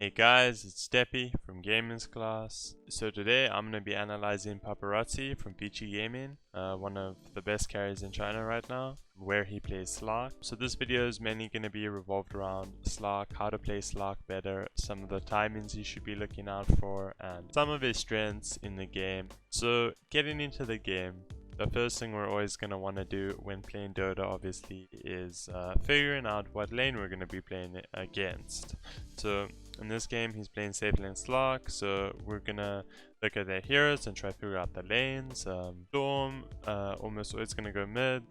Hey guys, it's Steppy from Gaming's Class. So today I'm going to be analyzing Paparazi from Vici Gaming, one of the best carriers in China right now, where he plays Slark. So this video is mainly going to be revolved around Slark, how to play Slark better, some of the timings you should be looking out for, and some of his strengths in the game. So getting into the game, the first thing we're always going to want to do when playing Dota obviously is figuring out what lane we're going to be playing against. So in this game he's playing safe lane Slark, so we're going to look at their heroes and try to figure out the lanes. Storm almost always going to go mid,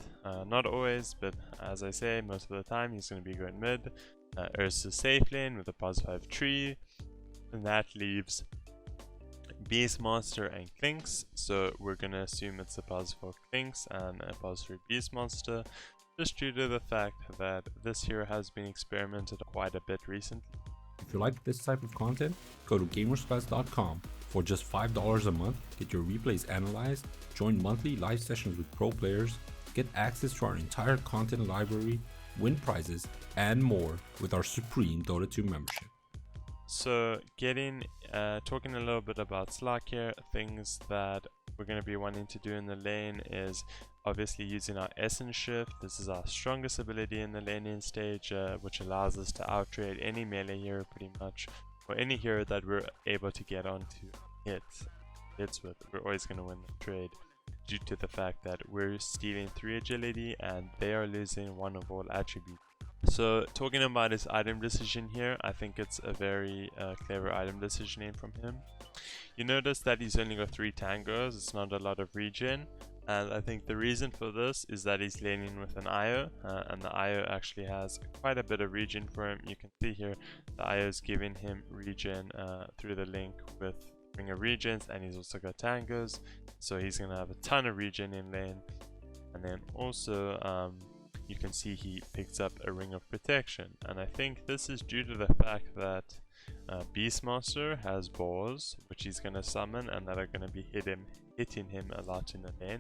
not always, but as I say, most of the time he's going to be going mid. Eurus is safe lane with a +5 tree, and that leaves Beastmaster and Clinks, so we're gonna assume it's a +4 Clinks and a +3 Beastmaster, just due to the fact that this hero has been experimented quite a bit recently. If you like this type of content, go to gamersclass.com. For just $5 a month, get your replays analyzed, join monthly live sessions with pro players, get access to our entire content library, win prizes, and more with our supreme Dota 2 membership. So talking a little bit about Slark here, things that we're going to be wanting to do in the lane is obviously using our Essence Shift. This is our strongest ability in the laning stage, which allows us to outtrade any melee hero pretty much, or any hero that we're able to get onto hits with. We're always going to win the trade due to the fact that we're stealing 3 agility and they are losing 1 of all attributes. So talking about his item decision here, I think it's a very clever item decisioning from him. You notice that he's only got 3 tangos, it's not a lot of regen, and I think the reason for this is that he's laning with an IO, and the IO actually has quite a bit of regen for him. You can see here the IO is giving him regen through the link with Ring of Regens, and he's also got tangos, so he's going to have a ton of regen in lane. And then also you can see he picks up a Ring of Protection, and I think this is due to the fact that Beastmaster has balls which he's going to summon and that are going to be hitting him a lot in the lane.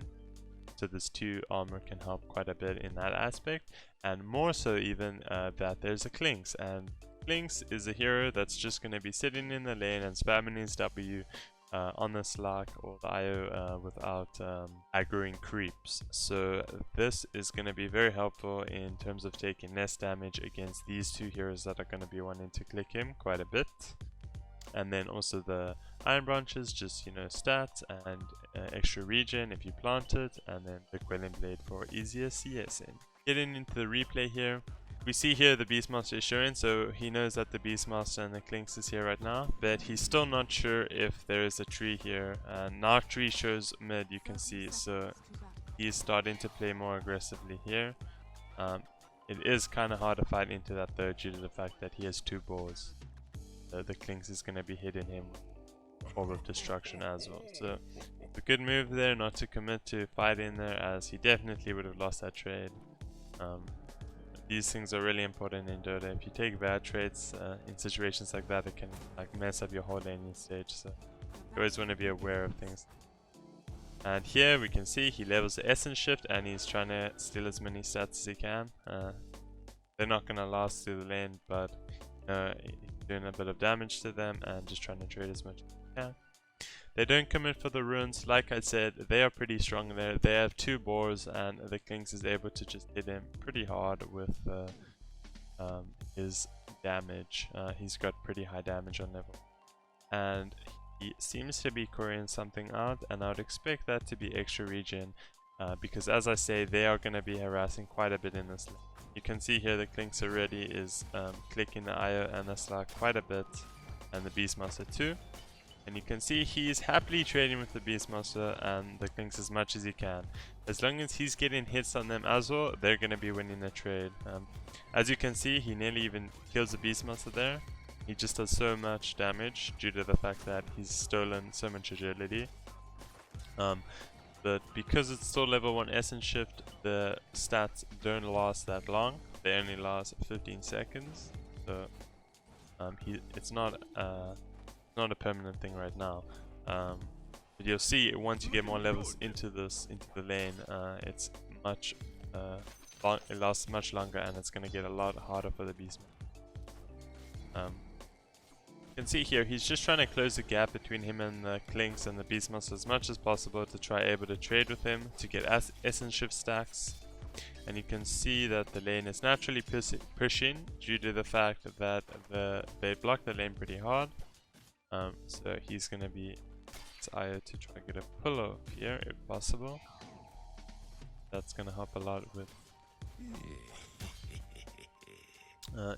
So this 2 armor can help quite a bit in that aspect, and more so even that there's a Clinks, and Clinks is a hero that's just going to be sitting in the lane and spamming his W on the Slark or the IO without aggroing creeps. So this is going to be very helpful in terms of taking less damage against these 2 heroes that are going to be wanting to click him quite a bit. And then also the Iron Branches, just stats and extra regen if you plant it, and then the Quelling Blade for easier CSing. Getting into the replay here, we see here the Beastmaster is showing, so he knows that the Beastmaster and the Clinks is here right now, but he's still not sure if there is a tree here, and now tree shows mid, you can see, so he's starting to play more aggressively here. It is kind of hard to fight into that though, due to the fact that he has 2 balls. The Clinks is going to be hitting him Orb of Destruction as well, so it's a good move there not to commit to fighting there, as he definitely would have lost that trade. These things are really important in Dota. If you take bad trades in situations like that, it can mess up your whole laning stage, so you always want to be aware of things. And here we can see he levels the Essence Shift and he's trying to steal as many stats as he can. They're not going to last through the lane, but he's doing a bit of damage to them and just trying to trade as much as he can. They don't commit for the runes. Like I said, they are pretty strong there. They have 2 boars, and the Clinks is able to just hit him pretty hard with his damage. He's got pretty high damage on level, and he seems to be carrying something out, and I would expect that to be extra regen, because as I say, they are going to be harassing quite a bit in this lane. You can see here the Clinks already is clicking the IO and the Slark quite a bit, and the Beastmaster too. And you can see he's happily trading with the Beastmaster and the Clinks as much as he can. As long as he's getting hits on them as well, they're going to be winning the trade. As you can see, he nearly even kills the Beastmaster there. He just does so much damage due to the fact that he's stolen so much agility. But because it's still level 1 Essence Shift, the stats don't last that long. They only last 15 seconds. So it's not a permanent thing right now, but you'll see once you get more levels into the lane, it's it lasts much longer, and it's going to get a lot harder for the Beastman. You can see here, he's just trying to close the gap between him and the Clinks and the Beastmaster as much as possible to try able to trade with him to get essence shift stacks. And you can see that the lane is naturally pushing due to the fact that they block the lane pretty hard. So he's going to be IO to try to get a pull off here if possible. That's going to help a lot with...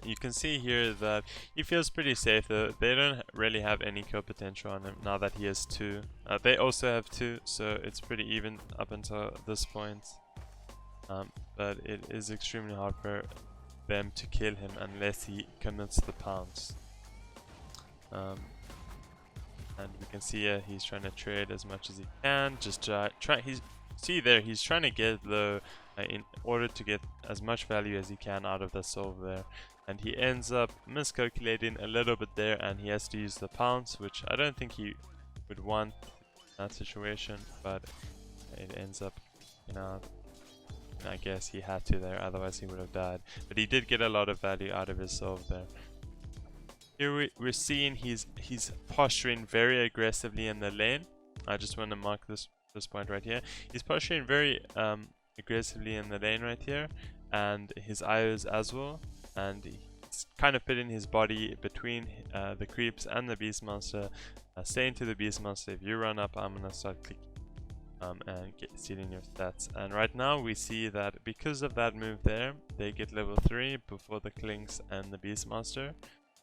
you can see here that he feels pretty safe though. They don't really have any kill potential on him now that he has 2. They also have 2, so it's pretty even up until this point. But it is extremely hard for them to kill him unless he commits the pounce. And we can see he's trying to trade as much as he can. Just he's trying to get low in order to get as much value as he can out of the soul there. And he ends up miscalculating a little bit there, and he has to use the pounce, which I don't think he would want in that situation, but it ends up, you know, I guess he had to there, otherwise he would have died. But he did get a lot of value out of his soul there. Here we're seeing he's posturing very aggressively in the lane. I just want to mark this point right here. He's posturing very aggressively in the lane right here, and his IOs as well. And he's kind of putting his body between the creeps and the Beastmaster, saying to the Beastmaster, if you run up, I'm gonna start clicking and stealing your stats. And right now we see that because of that move there, they get level 3 before the Clinks and the Beastmaster.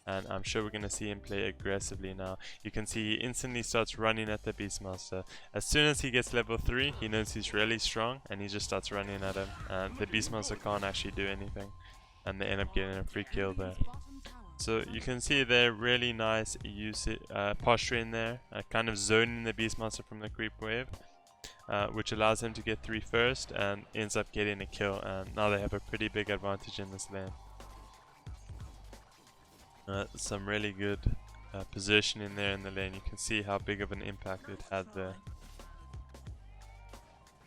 And I'm sure we're going to see him play aggressively now. You can see he instantly starts running at the Beastmaster. As soon as he gets level 3, he knows he's really strong, and he just starts running at him. And the Beastmaster can't actually do anything, and they end up getting a free kill there. So you can see there, really nice posturing there, kind of zoning the Beastmaster from the creep wave, which allows him to get 3 first and ends up getting a kill. And now they have a pretty big advantage in this lane. Some really good positioning there in the lane. You can see how big of an impact it had there.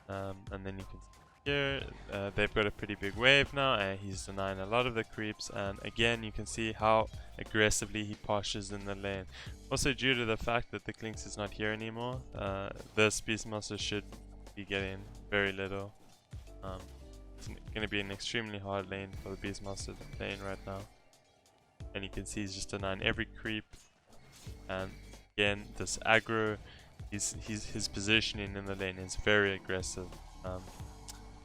And then you can see here, they've got a pretty big wave now, and he's denying a lot of the creeps. And again, you can see how aggressively he postures in the lane. Also, due to the fact that the Clinks is not here anymore, this Beastmaster should be getting very little. It's going to be an extremely hard lane for the Beastmaster to play in right now. And you can see he's just denying every creep, and again this aggro, his positioning in the lane is very aggressive.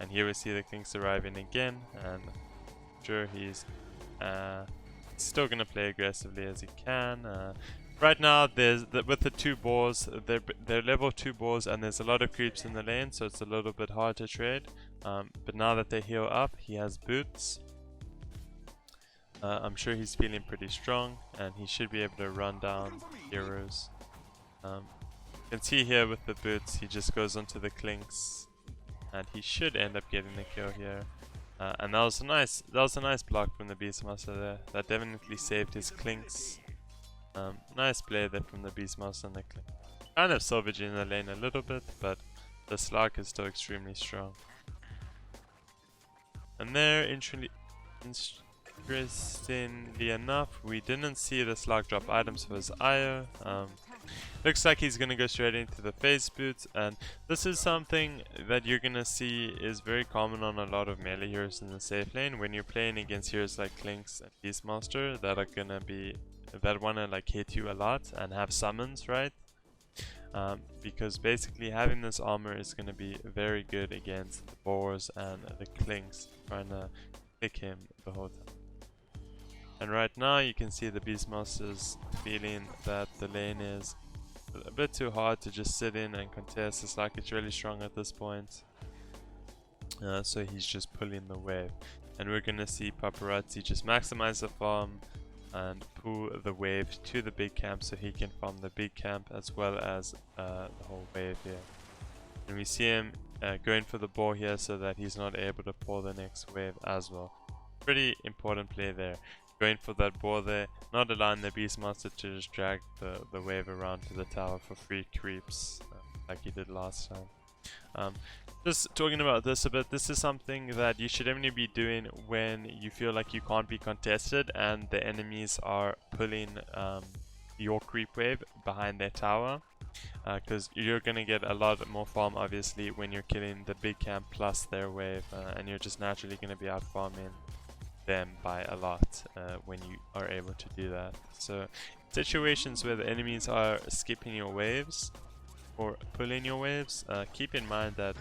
And here we see the Kings arriving again, and I'm sure he's still gonna play aggressively as he can. Right now with the 2 boars, they're level 2 boars, and there's a lot of creeps in the lane, so it's a little bit hard to trade. But now that they heal up, he has boots. I'm sure he's feeling pretty strong, and he should be able to run down Eurus. You can see here with the boots, he just goes onto the Clinks, and he should end up getting a kill here. And that was a nice block from the Beastmaster there. That definitely saved his Clinks. Nice play there from the Beastmaster and the Clinks. Kind of salvaging the lane a little bit, but the Slark is still extremely strong. And there, interestingly enough, we didn't see the Slark drop items for his IO. Looks like he's gonna go straight into the phase boots, and this is something that you're gonna see is very common on a lot of melee heroes in the safe lane. When you're playing against heroes like Clinks and Beastmaster that wanna like hit you a lot and have summons, right? Because basically having this armor is gonna be very good against the boars and the Clinks trying to click him the whole time. And right now you can see the Beastmaster's feeling that the lane is a bit too hard to just sit in and contest. It's like it's really strong at this point. So he's just pulling the wave. And we're gonna see Paparazi just maximize the farm and pull the wave to the big camp so he can farm the big camp as well as the whole wave here. And we see him going for the boar here so that he's not able to pull the next wave as well. Pretty important play there. Going for that boar there, not allowing the Beastmaster to just drag the wave around to the tower for free creeps like he did last time. Just talking about this a bit, this is something that you should only be doing when you feel like you can't be contested and the enemies are pulling your creep wave behind their tower, because you're going to get a lot more farm obviously when you're killing the big camp plus their wave, and you're just naturally going to be out farming them by a lot when you are able to do that. So situations where the enemies are skipping your waves or pulling your waves, keep in mind that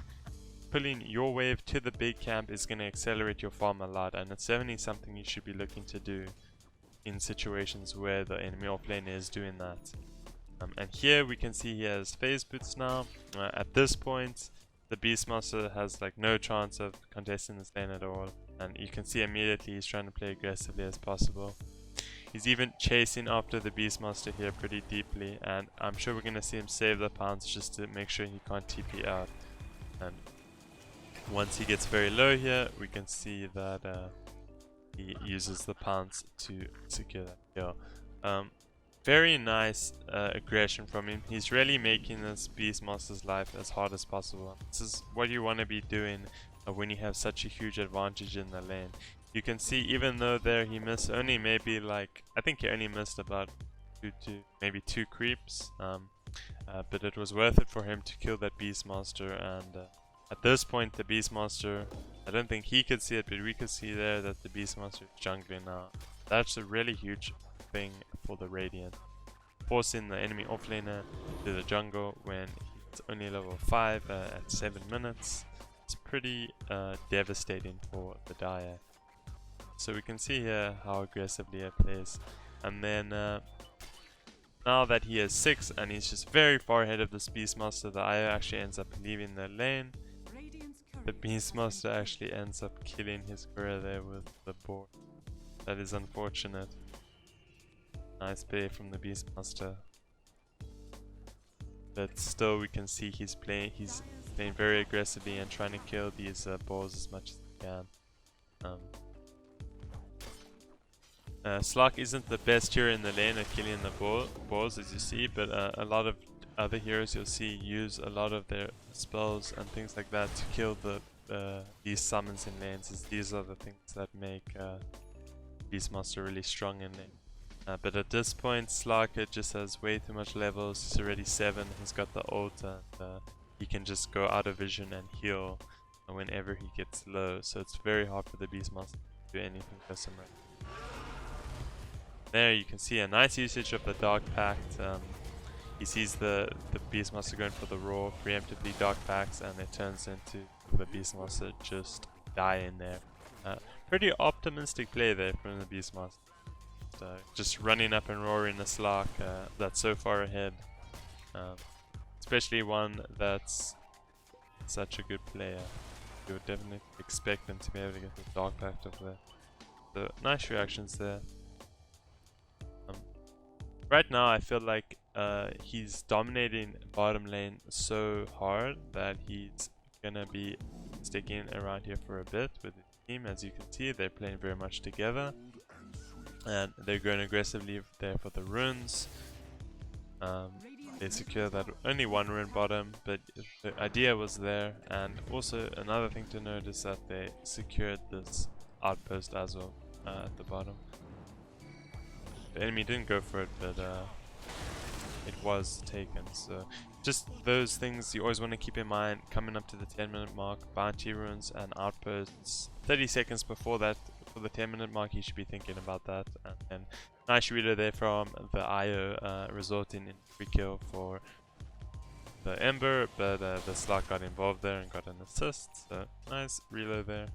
pulling your wave to the big camp is going to accelerate your farm a lot, and it's definitely something you should be looking to do in situations where the enemy offlane is doing that. And here we can see he has phase boots now. At this point the Beastmaster has like no chance of contesting this lane at all, and you can see immediately he's trying to play aggressively as possible. He's even chasing after the Beastmaster here pretty deeply, and I'm sure we're going to see him save the pounce just to make sure he can't TP out. And once he gets very low here, we can see that he uses the pounce to secure that kill. Very nice aggression from him. He's really making this Beastmaster's life as hard as possible. This is what you want to be doing when you have such a huge advantage in the lane. You can see even though there he missed only maybe like, I think he only missed about maybe two creeps, but it was worth it for him to kill that Beastmaster. And at this point the Beastmaster, I don't think he could see it, but we could see there that the Beastmaster is jungling now. That's a really huge thing for the Radiant, forcing the enemy offlaner to the jungle when it's only level 5 at 7 minutes. It's pretty devastating for the Dire. So we can see here how aggressively he plays, and then now that he has 6 and he's just very far ahead of this Beastmaster, the IO actually ends up leaving the lane. The Beastmaster actually ends up killing his courier there with the board. That is unfortunate. Nice play from the Beastmaster, but still we can see he's playing very aggressively and trying to kill these balls as much as he can. Slark isn't the best hero in the lane at killing the balls, as you see, but a lot of other heroes you'll see use a lot of their spells and things like that to kill these summons in lanes, as these are the things that make Beastmaster really strong in lane. But at this point Slark just has way too much levels. He's already 7, he's got the ult, and he can just go out of vision and heal whenever he gets low, so it's very hard for the Beastmaster to do anything custom right. There you can see a nice usage of the Dark Pact. He sees the Beastmaster going for the raw, preemptively Dark Pacts, and it turns into the Beastmaster just dying there. Pretty optimistic play there from the Beastmaster. Just running up and roaring the Slark that's so far ahead. Especially one that's such a good player. You would definitely expect them to be able to get the Dark Pact off there. So nice reactions there. Right now I feel like he's dominating bottom lane so hard that he's gonna be sticking around here for a bit with his team. As you can see, they're playing very much together, and they're going aggressively there for the runes. They secure that only one rune bottom, but the idea was there. And also another thing to note is that they secured this outpost as well at the bottom. The enemy didn't go for it, but it was taken. So just those things you always want to keep in mind coming up to the 10-minute mark. Bounty runes and outposts 30 seconds before that. For the 10-minute mark you should be thinking about that. And then nice reader there from the IO resulting in free kill for the Ember, but the Slark got involved there and got an assist, so nice reload there.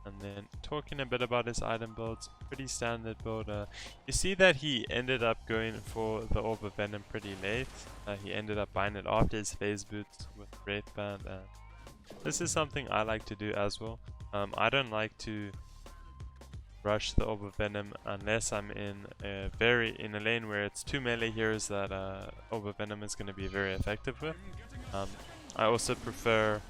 And then talking a bit about his item builds, pretty standard build. You see that he ended up going for the Orb of Venom pretty late. He ended up buying it after his phase boots with Wraith Band, and this is something I like to do as well. I don't like to rush the Orb of Venom unless I'm in a lane where it's 2 melee heroes that Orb of Venom is going to be very effective with. I also prefer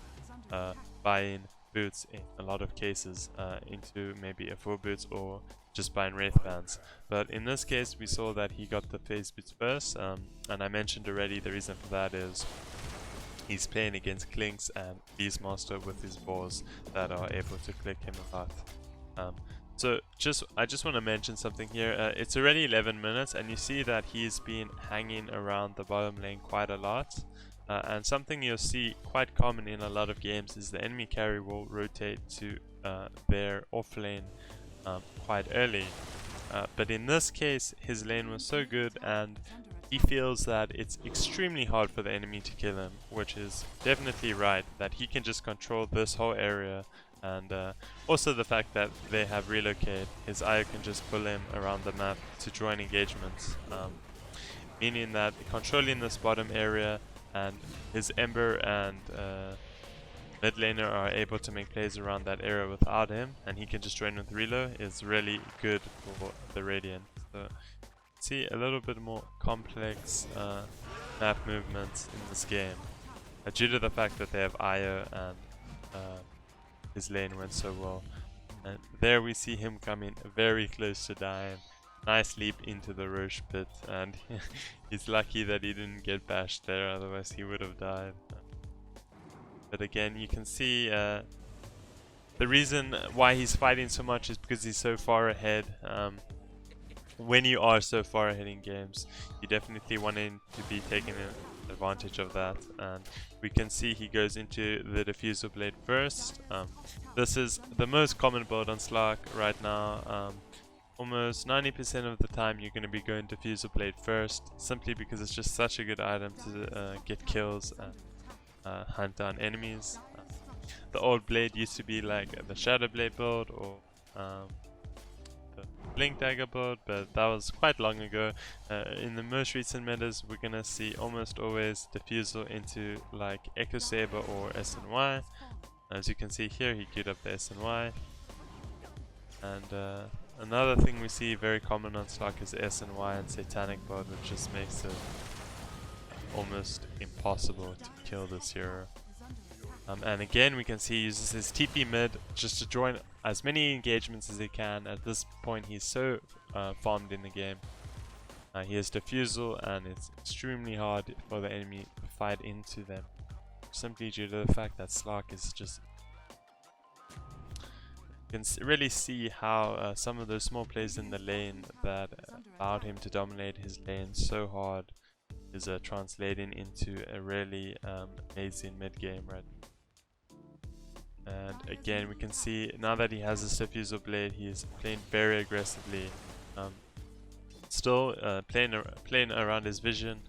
buying boots in a lot of cases into maybe a full boots or just buying Wraith Bands. But in this case we saw that he got the phase boots first, and I mentioned already the reason for that is he's playing against Clinks and Beastmaster with his balls that are able to click him a lot. So I just want to mention something here. It's already 11 minutes and you see that he's been hanging around the bottom lane quite a lot. And something you'll see quite common in a lot of games is the enemy carry will rotate to their off lane quite early. But in this case, his lane was so good and he feels that it's extremely hard for the enemy to kill him, which is definitely right, that he can just control this whole area. And also the fact that they have relocate, his IO can just pull him around the map to join engagements, meaning that controlling this bottom area and his Ember and mid laner are able to make plays around that area without him, and he can just join with reload is really good for the Radiant. So see a little bit more complex map movements in this game due to the fact that they have IO and his lane went so well. And there we see him coming very close to dying. Nice leap into the Roche pit, and he's lucky that he didn't get bashed there, otherwise he would have died. But again, you can see the reason why he's fighting so much is because he's so far ahead. When you are so far ahead in games, you definitely want him to be taking advantage of that, and we can see he goes into the diffusal blade first. This is the most common build on Slark right now. Almost 90% of the time you're going to be going diffusal blade first, simply because it's just such a good item to get kills and hunt down enemies. The old blade used to be like the shadow blade build or the blink dagger build, but that was quite long ago. In the most recent metas, we're gonna see almost always diffusal into like Echo Saber or SNY. As you can see here, he queued up the SNY. And another thing we see very common on Slark is SNY and Satanic build, which just makes it almost impossible to kill this hero. And again, we can see he uses his TP mid just to join as many engagements as he can. At this point, he's so farmed in the game. He has diffusal, and it's extremely hard for the enemy to fight into them, simply due to the fact that Slark is just... You can really see how some of those small plays in the lane that allowed him to dominate his lane so hard is translating into a really amazing mid game right now. And again, we can see now that he has this diffusal blade, he's playing very aggressively. Still playing around his vision,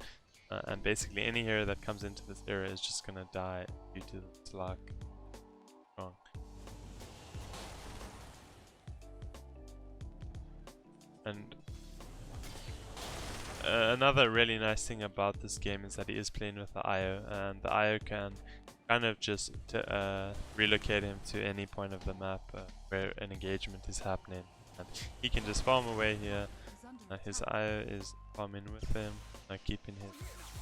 and basically any hero that comes into this area is just gonna die due to the Slark. Wrong. And another really nice thing about this game is that he is playing with the IO, and the IO can kind of just relocate him to any point of the map where an engagement is happening, and he can just farm away here. His IO is farming with him, keeping his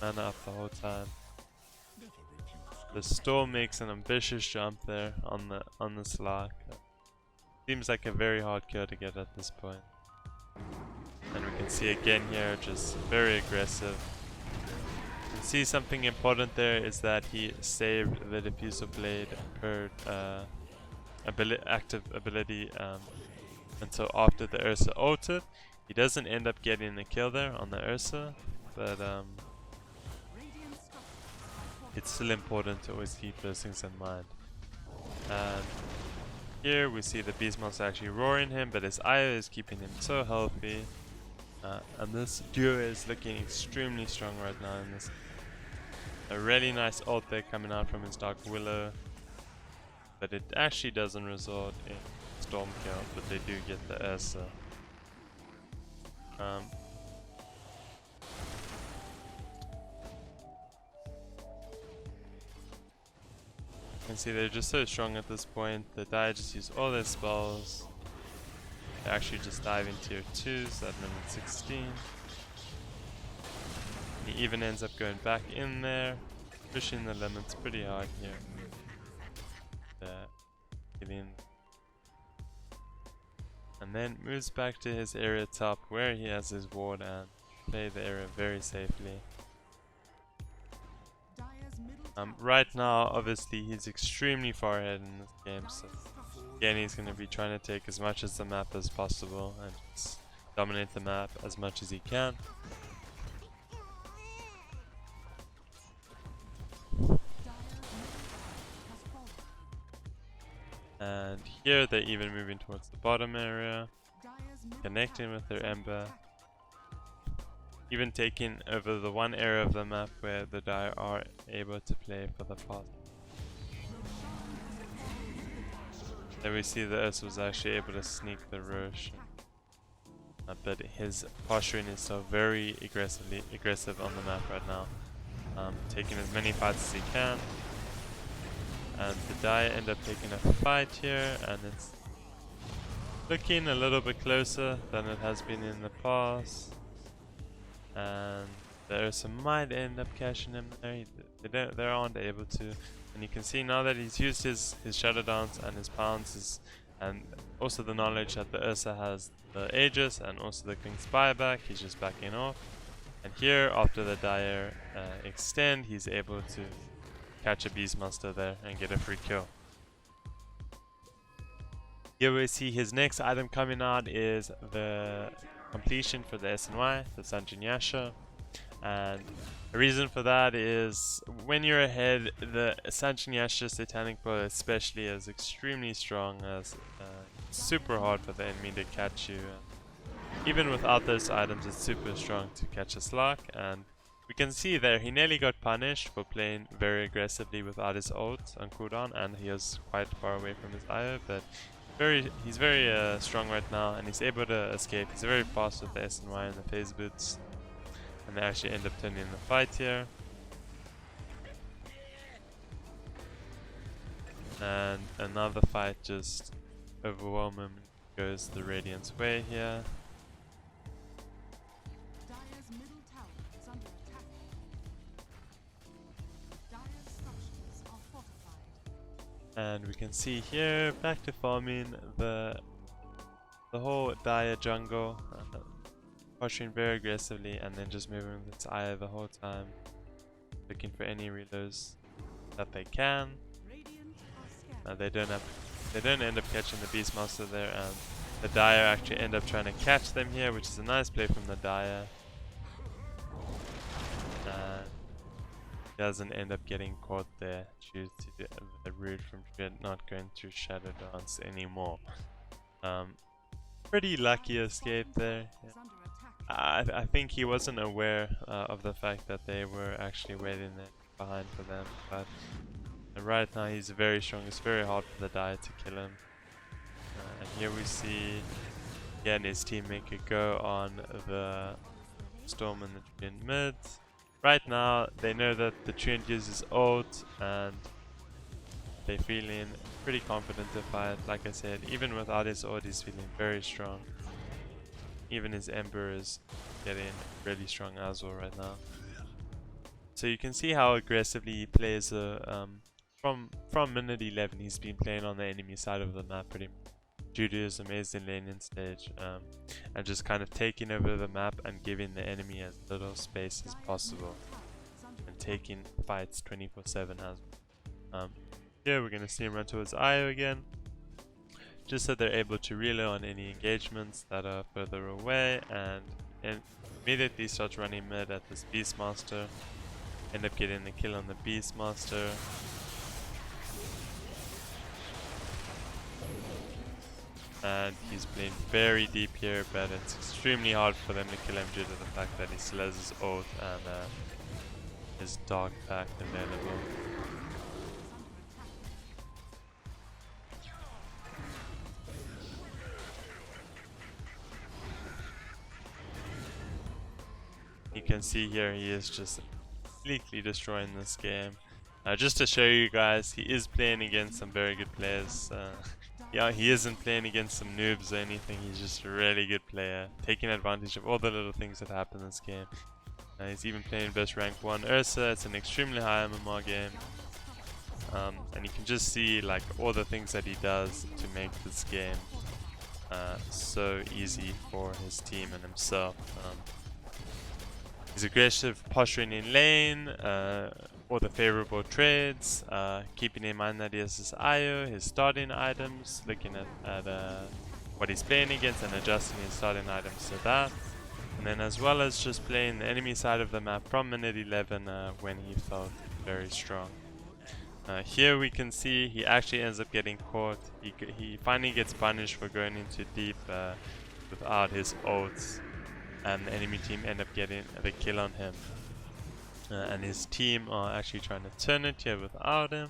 mana up the whole time. The Storm makes an ambitious jump there on the Slark. Seems like a very hard kill to get at this point. And we can see again here, just very aggressive. You can see something important there is that he saved the diffusal blade per active ability until after the Ursa ulted. He doesn't end up getting a kill there on the Ursa, but it's still important to always keep those things in mind. And here we see the Beast Monster actually roaring him, but his IO is keeping him so healthy. And this duo is looking extremely strong right now in this. A really nice ult there coming out from his Dark Willow, but it actually doesn't result in Storm kill, but they do get the Ursa. You can see they're just so strong at this point. The Dire just use all their spells. They actually just dive in tier 2s at minute 16. He even ends up going back in there, pushing the limits pretty hard here. And then moves back to his area top where he has his ward and play the area very safely. Right now, obviously, he's extremely far ahead in this game, so Again, he's going to be trying to take as much of the map as possible and just dominate the map as much as he can. And here they're even moving towards the bottom area, connecting with their Ember, even taking over the one area of the map where the Dire are able to play for the pass. There we see that Eurus was actually able to sneak the Roche, but his posturing is so very aggressive on the map right now, taking as many fights as he can. And the Dire end up taking a fight here, and it's looking a little bit closer than it has been in the past. And the Ursa might end up catching him there. They aren't able to. And you can see now that he's used his Shadow Dance and his pounces, and also the knowledge that the Ursa has the Aegis and also the King's buyback, he's just backing off. And here, after the Dire extend, he's able to catch a Beastmaster there and get a free kill. Here we see his next item coming out is the completion for the SNY, the Sanjin Yasha. And the reason for that is when you're ahead, the Sanjin Yasha Satanic Bow especially is extremely strong, as super hard for the enemy to catch you. Even without those items, it's super strong to catch a Slark. And we can see there he nearly got punished for playing very aggressively without his ult on cooldown, and he was quite far away from his IO, but he's very strong right now, and he's able to escape. He's very fast with the SNY and the phase boots, and they actually end up turning the fight here. And another fight just overwhelming goes the Radiant's way here. And we can see here, back to farming the whole Dire jungle, pushing very aggressively, and then just moving with its eye the whole time, looking for any reloads that they can. They don't end up catching the Beastmaster there, and the Dire actually end up trying to catch them here, which is a nice play from the Dire. Doesn't end up getting caught there due to the root from not going through Shadow Dance anymore. Pretty lucky escape there. I think he wasn't aware of the fact that they were actually waiting there behind for them, but right now he's very strong. It's very hard for the Dire to kill him. And here we see again his teammate could go on the Storm in the Treant mid. Right now, they know that the Treant uses ult, and they're feeling pretty confident to fight. Like I said, even without his ult, he's feeling very strong. Even his Ember is getting really strong as well right now. So you can see how aggressively he plays. From minute 11, he's been playing on the enemy side of the map pretty much, due to his amazing laning stage, and just kind of taking over the map and giving the enemy as little space as possible, and taking fights 24/7 as well. Here we're going to see him run towards IO again, just so they're able to relay on any engagements that are further away, and immediately starts running mid at this Beastmaster, end up getting the kill on the Beastmaster. And he's playing very deep here, but it's extremely hard for them to kill him due to the fact that he still has his ult and his dog pack available. You can see here he is just completely destroying this game. Just to show you guys, he is playing against some very good players. Yeah, he isn't playing against some noobs or anything. He's just a really good player, taking advantage of all the little things that happen in this game. He's even playing best rank 1 Ursa. It's an extremely high MMR game, and you can just see like all the things that he does to make this game so easy for his team and himself. He's aggressive, posturing in lane, all the favorable trades, keeping in mind that he has his IO, his starting items, looking at what he's playing against and adjusting his starting items to that. And then as well as just playing the enemy side of the map from minute 11 when he felt very strong. Here we can see he actually ends up getting caught. He finally gets punished for going into deep without his ults, and the enemy team end up getting the kill on him. And his team are actually trying to turn it here without him.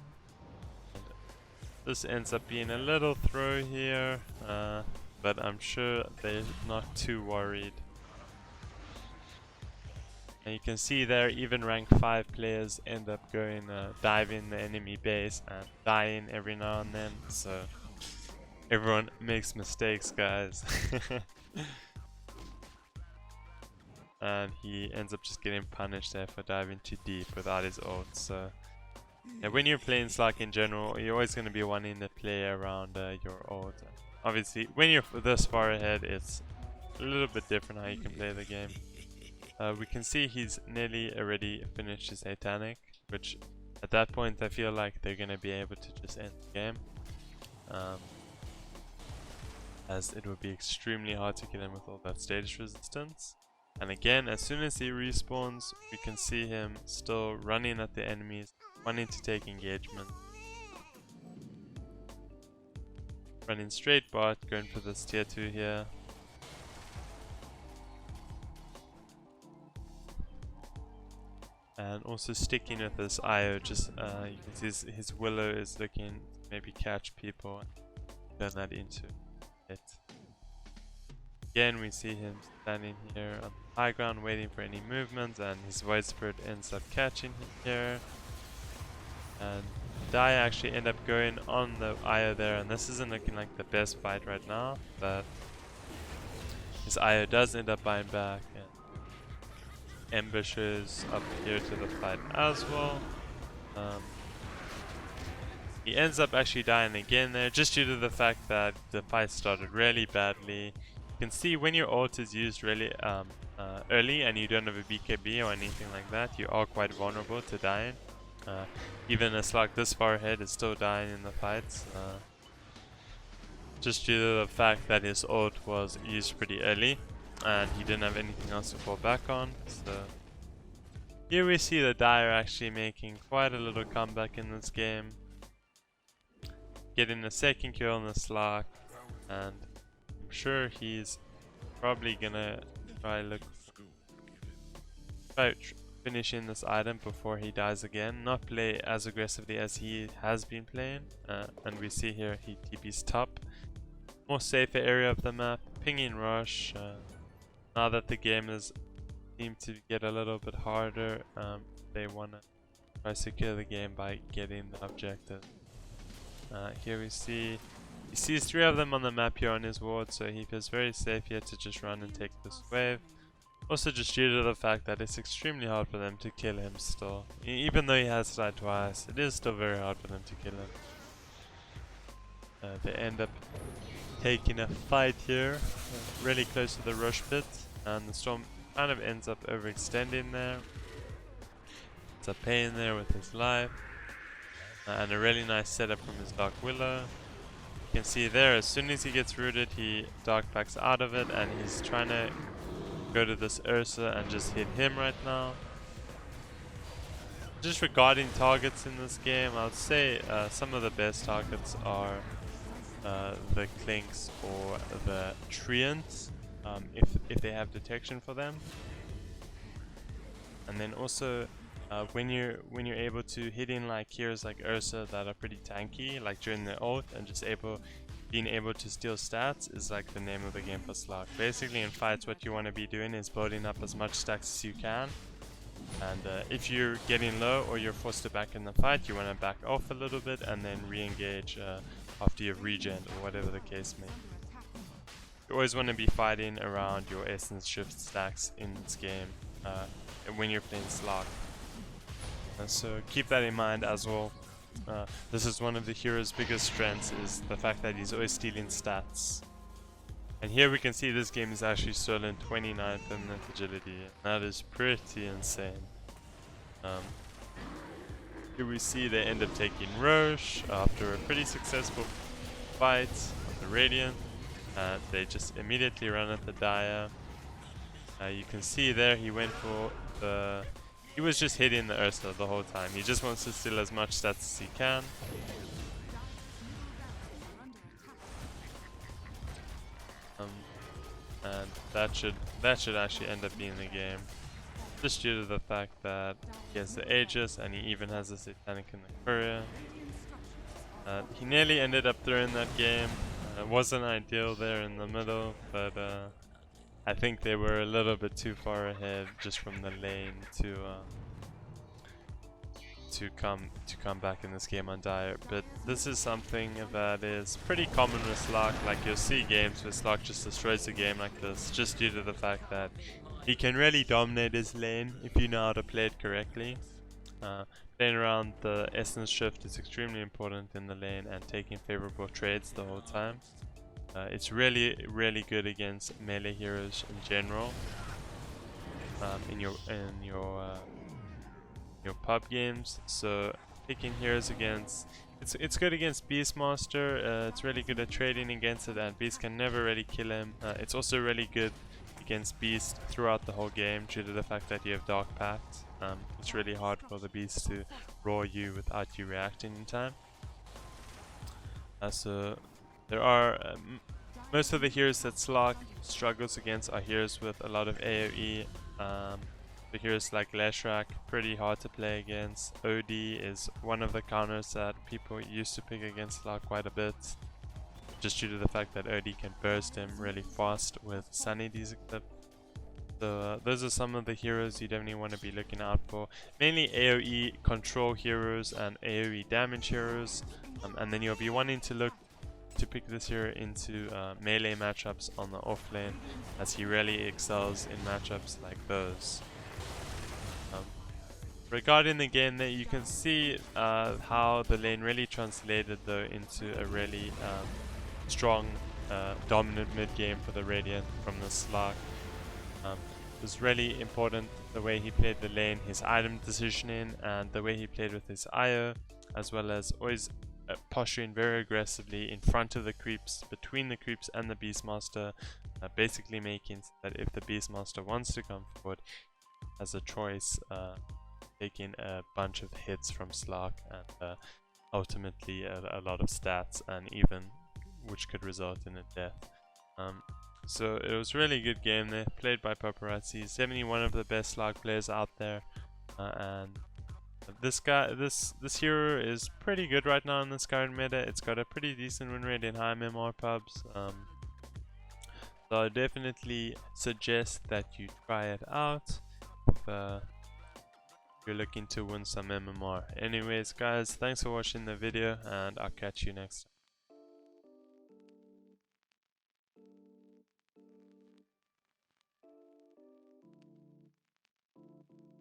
And this ends up being a little throw here, but I'm sure they're not too worried. And you can see there, even rank 5 players end up going diving the enemy base and dying every now and then. So everyone makes mistakes, guys. And he ends up just getting punished there for diving too deep without his ult. So yeah, when you're playing Slark in general, you're always going to be wanting to play around your ult. Obviously, when you're this far ahead, it's a little bit different how you can play the game. We can see he's nearly already finished his Satanic, which at that point I feel like they're going to be able to just end the game. As it would be extremely hard to kill him with all that status resistance. And again, as soon as he respawns, we can see him still running at the enemies, wanting to take engagement. Running straight bot, going for this tier 2 here. And also sticking with this IO, just you can see his Willow is looking to maybe catch people and turn that into it. Again, we see him standing here on the high ground waiting for any movement, and his Void Spirit ends up catching him here. And Dai actually end up going on the IO there, and this isn't looking like the best fight right now, but his IO does end up buying back, and ambushes up here to the fight as well. He ends up actually dying again there, just due to the fact that the fight started really badly. You can see when your ult is used really early and you don't have a BKB or anything like that, you are quite vulnerable to dying. Even a Slark this far ahead is still dying in the fights, just due to the fact that his ult was used pretty early and he didn't have anything else to fall back on. So here we see the Dire actually making quite a little comeback in this game, getting the second kill on the Slark, and I'm sure he's probably gonna try finishing this item before he dies again, not play as aggressively as he has been playing. And we see here he TP's top, more safer area of the map, pinging rush. Now that the game has seemed to get a little bit harder, they want to try to secure the game by getting the objective. Here we see he sees 3 of them on the map here on his ward, so he feels very safe here to just run and take this wave. Also just due to the fact that it's extremely hard for them to kill him still. Even though he has died twice, it is still very hard for them to kill him. They end up taking a fight here, really close to the rush pit, and the Storm kind of ends up overextending there. It's a pain there with his life. And a really nice setup from his Dark Willow. You can see there, as soon as he gets rooted, he Dark backs out of it, and he's trying to go to this Ursa and just hit him right now. Just regarding targets in this game, I would say some of the best targets are the Clinks or the Treants, if they have detection for them. And then also when you're able to hit in like heroes like Ursa that are pretty tanky, like during the ult, and just being able to steal stats is like the name of the game for Slark. Basically in fights what you want to be doing is building up as much stacks as you can, and if you're getting low or you're forced to back in the fight, you want to back off a little bit and then re-engage after you've regen or whatever the case may be. You always want to be fighting around your essence shift stacks in this game when you're playing Slark. So keep that in mind as well. This is one of the hero's biggest strengths, is the fact that he's always stealing stats. And here we can see this game is actually stolen 29 permanent agility. That is pretty insane. Here we see they end up taking Roche after a pretty successful fight on the Radiant. They just immediately run at the Dire. You can see there he went for the... He was just hitting the Ursa the whole time. He just wants to steal as much stats as he can. And that should actually end up being the game. Just due to the fact that he has the Aegis and he even has the Satanic in the Courier. He nearly ended up throwing that game. It wasn't ideal there in the middle, but I think they were a little bit too far ahead just from the lane to come back in this game on Dire. But this is something that is pretty common with Slark. Like, you'll see games where Slark just destroys the game like this, just due to the fact that he can really dominate his lane if you know how to play it correctly. Playing around the essence shift is extremely important in the lane, and taking favorable trades the whole time. It's really good against melee heroes in general. In your pub games. So picking heroes against, it's good against Beastmaster. It's really good at trading against it, and Beast can never really kill him. It's also really good against Beast throughout the whole game due to the fact that you have Dark Pact. It's really hard for the Beast to roar you without you reacting in time. So there are most of the heroes that Slark struggles against are heroes with a lot of AoE. The heroes like Leshrac, pretty hard to play against. OD is one of the counters that people used to pick against Slark quite a bit, just due to the fact that OD can burst him really fast with Sunny D's equipped. So those are some of the heroes you definitely want to be looking out for. Mainly AoE control heroes and AoE damage heroes, and then you'll be wanting to pick this hero into melee matchups on the offlane, as he really excels in matchups like those. Regarding the game there, you can see how the lane really translated though into a really strong dominant mid game for the Radiant from the Slark. It was really important the way he played the lane, his item decisioning, and the way he played with his IO, as well as always posturing very aggressively in front of the creeps, between the creeps and the Beastmaster, basically making so that if the Beastmaster wants to come forward, as a choice, taking a bunch of hits from Slark and ultimately a lot of stats, and even which could result in a death. So it was really good game there, played by Paparazi. He's definitely one of the best Slark players out there, and this hero is pretty good right now in this current meta. It's got a pretty decent win rate in high MMR pubs. So I definitely suggest that you try it out if you're looking to win some MMR. Anyways guys, thanks for watching the video, and I'll catch you next time.